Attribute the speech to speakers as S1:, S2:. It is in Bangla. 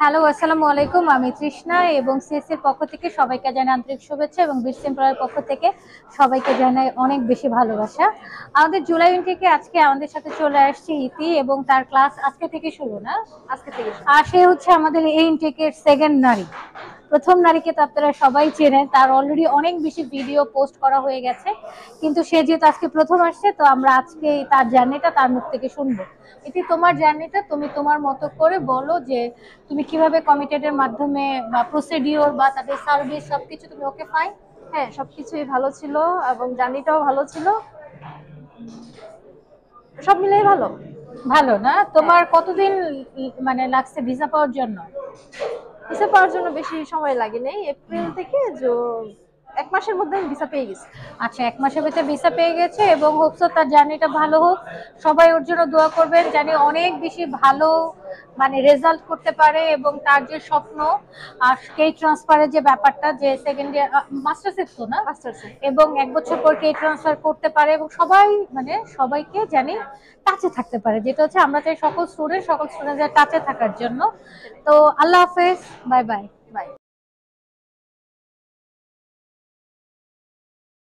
S1: হ্যালো, আসসালামু আলাইকুম। আমি তৃষ্ণা এবং সিএসসির পক্ষ থেকে সবাইকে জানাই আন্তরিক শুভেচ্ছা এবং বিসিএমপ্লয়ের পক্ষ থেকে সবাইকে জানাই অনেক বেশি ভালোবাসা। আমাদের জুলাই ইনটেকে আজকে আমাদের সাথে চলে আসছে ইতি এবং তার ক্লাস আজকে থেকে শুরু না?
S2: আজকে থেকে
S1: আর সে হচ্ছে আমাদের এই ইনটেকের সেকেন্ড নারী। প্রথম নারীকে তো আপনারা সবাই চেনেন, তার অলরেডি অনেক বেশি ভিডিও পোস্ট করা হয়ে গেছে, কিন্তু সে যেহেতু আজকে প্রথম আসছে তো আমরা আজকে তার জার্নিটা তার মুখ থেকে শুনবো। এটি তোমার জার্নিটা তুমি তোমার মতো করে বলো যে তুমি কিভাবে কমিটেডের মাধ্যমে বা প্রসিডিওর বা তাদের সার্ভিস সবকিছু তুমি ওকে ফাইন।
S2: হ্যাঁ, সবকিছুই ভালো ছিল এবং জার্নিটাও ভালো ছিল। সব মিলিয়ে ভালো।
S1: ভালো না?
S2: হ্যাঁ,
S1: তোমার কতদিন মানে লাগছে ভিসা পাওয়ার জন্য?
S2: ভিসা পাওয়ার জন্য বেশি সময় লাগে নাই। এপ্রিল থেকে 1 মাসের মধ্যে আমি ভিসা পেয়ে গেছি।
S1: আচ্ছা, 1 মাসের ভিতরে ভিসা পেয়ে গেছে এবং হোপসো তার জার্নিটা ভালো হোক। সবাই ওর জন্য দোয়া করবেন, জানি অনেক বেশি ভালো মানে রেজাল্ট করতে পারে এবং তার যে স্বপ্ন আর কে ট্রান্সফারের যে ব্যাপারটা, যে সেকেন্ড ইয়ার মাস্টার্স তো না,
S2: মাস্টার্সে
S1: এবং 1 বছর পর কে ট্রান্সফার করতে পারে এবং সবাই মানে সবাইকে জানি টাচে থাকতে পারে, যেটা হচ্ছে আমরা চাই সকল স্টুডেন্টদের টাচে থাকার জন্য। তো আল্লাহ হাফেজ, বাই বাই।